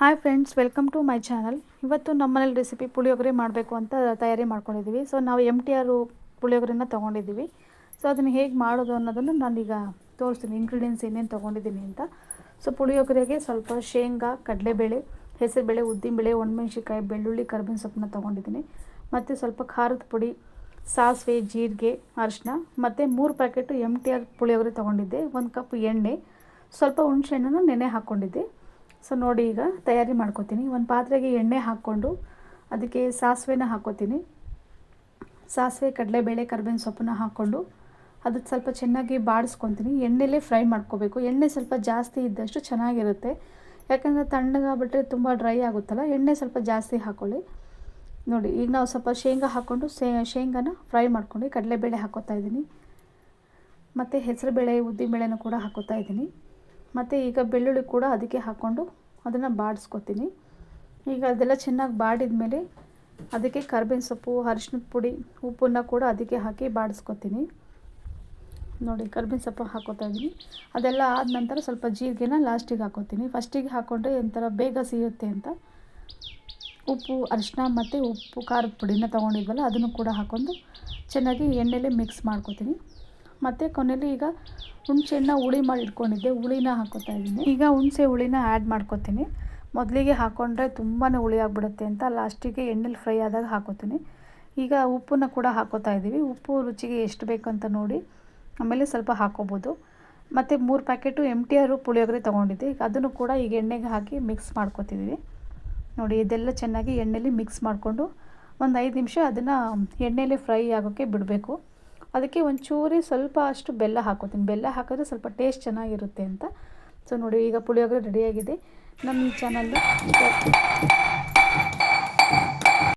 Hi friends, welcome to my channel. ಇವತ್ತು ನಮ್ಮನೇಲಿ recipe puliyogare ಮಾಡಬೇಕು ಅಂತ ತಯಾರಿ ಮಾಡ್ಕೊಂಡಿದ್ದೀವಿ. ಸೊ ನಾವು MTR ಪುಳಿಯೋಗರೆನ ತೊಗೊಂಡಿದ್ದೀವಿ. ಸೊ ಅದನ್ನು ಹೇಗೆ ಮಾಡೋದು ಅನ್ನೋದನ್ನು ನಾನೀಗ ತೋರಿಸ್ತೀನಿ, ಇಂಗ್ರೀಡಿಯೆಂಟ್ಸ್ ಏನೇನು ತೊಗೊಂಡಿದ್ದೀನಿ ಅಂತ. ಸೊ ಪುಳಿಯೋಗರೆಗೆ ಸ್ವಲ್ಪ ಶೇಂಗಾ, ಕಡಲೆಬೇಳೆ, ಹೆಸರುಬೇಳೆ, ಉದ್ದಿನಬೇಳೆ, ಒಣಮೆಣ್ಸಿನ್ಕಾಯಿ, ಬೆಳ್ಳುಳ್ಳಿ, ಕರ್ಬೇವಿನ ಸೊಪ್ಪನ್ನ ತೊಗೊಂಡಿದ್ದೀನಿ. ಮತ್ತು ಸ್ವಲ್ಪ ಖಾರದ ಪುಡಿ, ಸಾಸಿವೆ, ಜೀರಿಗೆ, ಅರಿಶಿನ, ಮತ್ತು 3 ಪ್ಯಾಕೆಟು MTR ಪುಳಿಯೋಗರೆ ತೊಗೊಂಡಿದ್ದೆ. 1 ಕಪ್ ಎಣ್ಣೆ, ಸ್ವಲ್ಪ ಹುಣಸೆಹಣ್ಣನ್ನು ನೆನೆ ಹಾಕ್ಕೊಂಡಿದ್ದೆ. ಸೊ ನೋಡಿ, ಈಗ ತಯಾರಿ ಮಾಡ್ಕೋತೀನಿ. ಒಂದು ಪಾತ್ರೆಗೆ ಎಣ್ಣೆ ಹಾಕ್ಕೊಂಡು ಅದಕ್ಕೆ ಸಾಸಿವೆನ ಹಾಕ್ಕೋತೀನಿ. ಸಾಸಿವೆ, ಕಡಲೆಬೇಳೆ, ಕರ್ಬೇವಿನ ಸೊಪ್ಪನ್ನ ಹಾಕ್ಕೊಂಡು ಅದು ಸ್ವಲ್ಪ ಚೆನ್ನಾಗಿ ಬಾಡಿಸ್ಕೊತೀನಿ. ಎಣ್ಣೆಲೇ ಫ್ರೈ ಮಾಡ್ಕೋಬೇಕು. ಎಣ್ಣೆ ಸ್ವಲ್ಪ ಜಾಸ್ತಿ ಇದ್ದಷ್ಟು ಚೆನ್ನಾಗಿರುತ್ತೆ. ಯಾಕಂದರೆ ತಣ್ಣಗಾಗ್ಬಿಟ್ರೆ ತುಂಬ ಡ್ರೈ ಆಗುತ್ತಲ್ಲ, ಎಣ್ಣೆ ಸ್ವಲ್ಪ ಜಾಸ್ತಿ ಹಾಕ್ಕೊಳ್ಳಿ. ನೋಡಿ, ಈಗ ನಾವು ಸ್ವಲ್ಪ ಶೇಂಗಾ ಹಾಕ್ಕೊಂಡು ಶೇಂಗಾನ ಫ್ರೈ ಮಾಡ್ಕೊಂಡು ಕಡಲೆಬೇಳೆ ಹಾಕ್ಕೋತಾ ಇದ್ದೀನಿ. ಮತ್ತು ಹೆಸರುಬೇಳೆ, ಉದ್ದಿನಬೇಳೆನೂ ಕೂಡ ಹಾಕ್ಕೋತಾ ಇದ್ದೀನಿ. ಮತ್ತು ಈಗ ಬೆಳ್ಳುಳ್ಳಿ ಕೂಡ ಅದಕ್ಕೆ ಹಾಕ್ಕೊಂಡು ಅದನ್ನು ಬಾಡಿಸ್ಕೊತೀನಿ. ಈಗ ಅದೆಲ್ಲ ಚೆನ್ನಾಗಿ ಬಾಡಿದ ಮೇಲೆ ಅದಕ್ಕೆ ಕರ್ಬೇವಿನ ಸೊಪ್ಪು, ಅರಿಶಿನದ ಪುಡಿ, ಉಪ್ಪನ್ನು ಕೂಡ ಅದಕ್ಕೆ ಹಾಕಿ ಬಾಡಿಸ್ಕೊತೀನಿ. ನೋಡಿ, ಕರ್ಬೇವಿನ ಸೊಪ್ಪು ಹಾಕ್ಕೋತಾ ಇದ್ದೀನಿ. ಅದೆಲ್ಲ ಆದ ನಂತರ ಸ್ವಲ್ಪ ಜೀರಿಗೆನ ಲಾಸ್ಟಿಗೆ ಹಾಕ್ಕೋತೀನಿ. ಫಸ್ಟಿಗೆ ಹಾಕ್ಕೊಂಡ್ರೆ ಒಂಥರ ಬೇಗ ಸಿಗುತ್ತೆ ಅಂತ ಉಪ್ಪು, ಅರಿಶಿನ ಮತ್ತು ಉಪ್ಪು, ಖಾರದ ಪುಡಿನ ತೊಗೊಂಡಿದ್ವಲ್ಲ ಅದನ್ನು ಕೂಡ ಹಾಕ್ಕೊಂಡು ಚೆನ್ನಾಗಿ ಎಣ್ಣೆಲೇ ಮಿಕ್ಸ್ ಮಾಡ್ಕೋತೀನಿ. ಮತ್ತು ಕೊನೆಯಲ್ಲಿ ಈಗ ಹುಣಸೆಹಣ್ಣ ಹುಳಿ ಮಾಡಿ ಇಟ್ಕೊಂಡಿದ್ದೆ, ಹುಳಿನ ಹಾಕ್ಕೋತಾ ಇದ್ದೀನಿ. ಈಗ ಹುಣಸೆ ಹುಳಿನ ಆ್ಯಡ್ ಮಾಡ್ಕೋತೀನಿ. ಮೊದಲಿಗೆ ಹಾಕ್ಕೊಂಡ್ರೆ ತುಂಬಾ ಹುಳಿ ಆಗಿಬಿಡುತ್ತೆ ಅಂತ ಲಾಸ್ಟಿಗೆ ಎಣ್ಣೆಲಿ ಫ್ರೈ ಆದಾಗ ಹಾಕ್ಕೋತೀನಿ. ಈಗ ಉಪ್ಪನ್ನು ಕೂಡ ಹಾಕ್ಕೋತಾ ಇದ್ದೀವಿ. ಉಪ್ಪು ರುಚಿಗೆ ಎಷ್ಟು ಬೇಕು ಅಂತ ನೋಡಿ ಆಮೇಲೆ ಸ್ವಲ್ಪ ಹಾಕ್ಕೋಬೋದು. ಮತ್ತು 3 ಪ್ಯಾಕೆಟು MTR ಪುಳಿಯೋಗರೆ ತೊಗೊಂಡಿದ್ದೆ. ಈಗ ಅದನ್ನು ಕೂಡ ಈಗ ಎಣ್ಣೆಗೆ ಹಾಕಿ ಮಿಕ್ಸ್ ಮಾಡ್ಕೋತಿದ್ದೀವಿ. ನೋಡಿ, ಇದೆಲ್ಲ ಚೆನ್ನಾಗಿ ಎಣ್ಣೆಲಿ ಮಿಕ್ಸ್ ಮಾಡಿಕೊಂಡು ಒಂದು 5 ನಿಮಿಷ ಅದನ್ನು ಎಣ್ಣೆಲೇ ಫ್ರೈ ಆಗೋಕ್ಕೆ ಬಿಡಬೇಕು. ಅದಕ್ಕೆ ಒಂಚೂರಿ ಸ್ವಲ್ಪ ಅಷ್ಟು ಬೆಲ್ಲ ಹಾಕ್ಕೋತೀನಿ. ಬೆಲ್ಲ ಹಾಕಿದ್ರೆ ಸ್ವಲ್ಪ ಟೇಸ್ಟ್ ಚೆನ್ನಾಗಿರುತ್ತೆ ಅಂತ. ಸೊ ನೋಡಿ, ಈಗ ಪುಳಿಯೋಗರೆ ರೆಡಿಯಾಗಿದೆ. ನಮ್ಮ ಈ ಚಾನಲ್ನ